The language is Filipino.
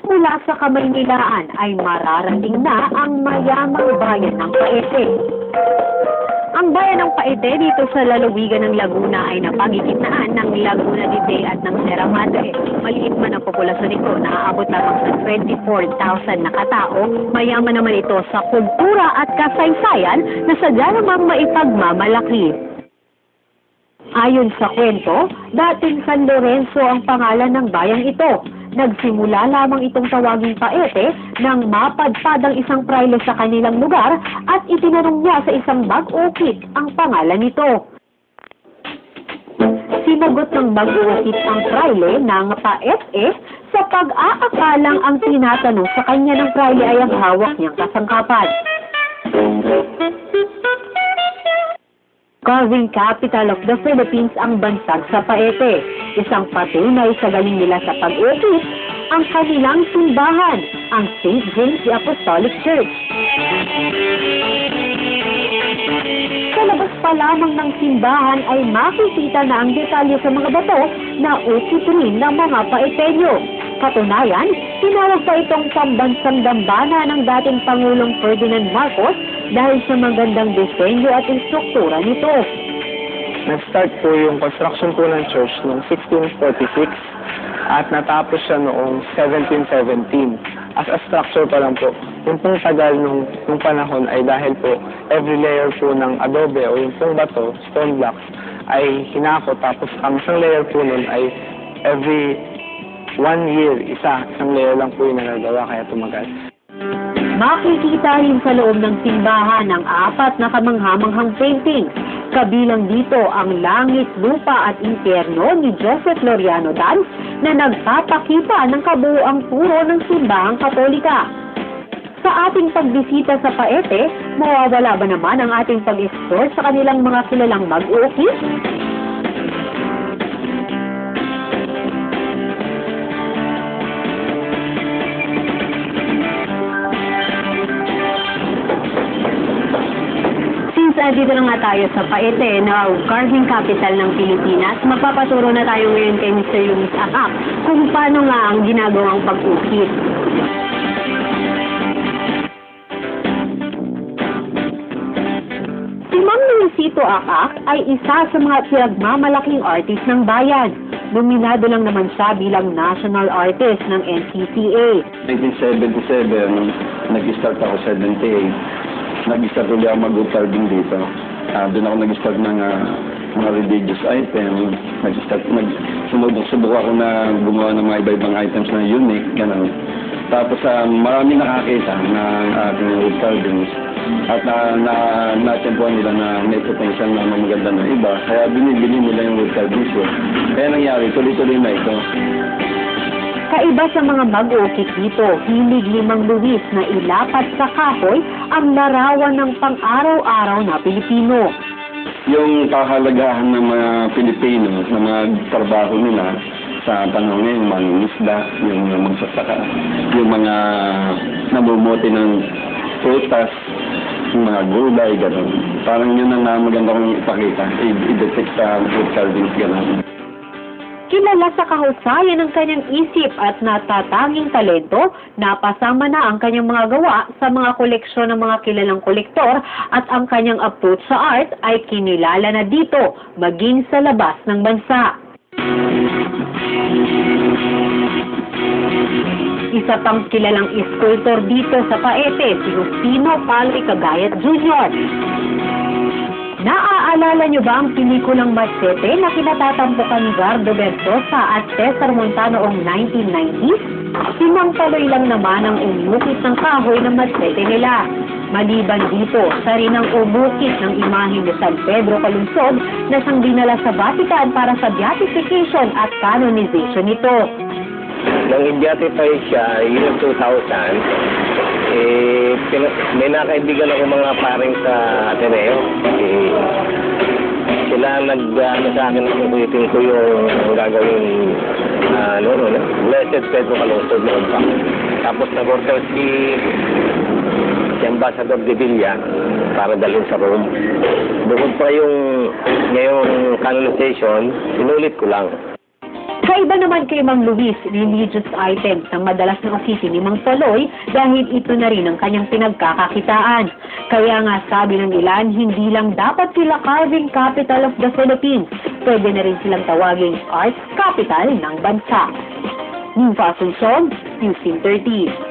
Mula sa Kamaynilaan ay mararating na ang mayamang bayan ng Paete. Ang bayan ng Paete dito sa lalawigan ng Laguna ay napagigitnaan ng Laguna de Bay at ng Sierra Madre. Maliit man ang populasyon nito, naaabot lamang sa 24,000 na katao. Mayaman naman ito sa kultura at kasaysayan na sadya namang maipagmamalaki. Ayon sa kwento, dating San Lorenzo ang pangalan ng bayang ito. Nagsimula lamang itong tawaging Paete nang mapadpad ang isang praile sa kanilang lugar at itinanong niya sa isang bag-ukit ang pangalan nito. Sinagot ng bag-ukit ang praile ng Paete sa pag-aakalang ang tinatanong sa kanya ng praile ay ang hawak niyang kasangkapan. Carving capital of the Philippines ang bansag sa Paete. Isang patunay sa galing nila sa pag-ukit, ang kanilang simbahan, ang St. James the Apostolic Church. Sa labas pa lamang ng simbahan ay makikita na ang detalye sa mga bato na ukit rin ng mga Paeteño. Katunayan, tinawag pa itong pambansang dambana ng dating Pangulong Ferdinand Marcos dahil sa magandang disenyo at instruktura nito. Nag-start po yung construction po ng church noong 1646 at natapos siya noong 1717. As a structure pa lang po. Yung pong tagal nung panahon ay dahil po every layer po ng adobe o yung pong bato, stone blocks, ay hinako. Tapos ang isang layer po nun ay every 1 year, isang layer lang po yung nagagawa kaya tumagal. Makikita rin sa loob ng simbahan ang 4 na kamanghamanghang painting. Kabilang dito ang Langit, Lupa at Impyerno ni Joseph Loriano Dance na nagpapakita ng kabuuang puro ng simbahang Katolika. Sa ating pagbisita sa Paete, mawawala ba naman ang ating pag-explore sa kanilang mga kilalang mag-ukit? Dito na nga tayo sa Paete, na carving capital ng Pilipinas. Magpapaturo na tayo ngayon kay Mr. Luis Akak kung paano nga ang ginagawang pag-ukit. Si Ma'am Luisito Akak ay isa sa mga pinagmamalaking artist ng bayan. Nominado lang naman siya bilang national artist ng NCCA. 1977, nag-start ako 78. Nag-start ulit ako mag-wood carving dito. Doon ako nag-start ng mga religious item. Subok ako na gumawa ng mga iba-ibang items na unique. Ganun. Tapos marami nakakita ng ating wood carvings. At na-tempuan nila na may potential na maganda ng iba. Kaya binibili nila yung wood carvings ko. Kaya nangyari, tuloy-tuloy na ito. Kaiba sa mga mag-ukit dito, hilig ni Mang Luis na ilapat sa kahoy ang larawan ng pang-araw-araw na Pilipino. Yung kahalagahan ng mga Pilipino na mga trabaho nila sa panahon ngayon, mangingisda, yung magsasaka, yung mga namumuti ng prutas, yung mga gulay, gano'n. Parang yun ang maganda kong ipakita, i-detect sa wood carvings, gano'n. Kilala sa kahusayan ng kanyang isip at natatanging talento, napasama na ang kanyang mga gawa sa mga koleksyon ng mga kilalang kolektor at ang kanyang approach sa art ay kinilala na dito, maging sa labas ng bansa. Isa pang kilalang sculptor dito sa Paete, si Justino Palri Cagayat Jr. Naaalala niyo ba ang pelikulang Machete na kinatatampukan ni Gardo Bertosa at Cesar Montano noong 1990s? Si Mang Paloy lang naman ang umukit ng kahoy ng machete nila. Maliban dito, siya rin ang umukit ng imahe ni San Pedro Calungsod na siyang dinala sa Vatican para sa beatification at canonization nito. Nang i-beatify siya, year 2000, may nakaibigan ako mga paring sa Ateneo. Sila nag-ano sa akin, ulitin ko yung gagawin Blessed Pedro Calungsod noon pa. Tapos nag-order si Ambassador de Villa para dalhin sa Rome. Bukod pa yung ngayong canonization, sinulit ko lang. Kaiba naman kay Mang Luis, religious items ang madalas na okisi ni Mang Toloy dahil ito na rin ang kanyang pinagkakakitaan. Kaya nga sabi ng ilan, hindi lang dapat sila carving capital of the Philippines, pwede na rin silang tawaging arts capital ng bansa. New Asuncion, News 13.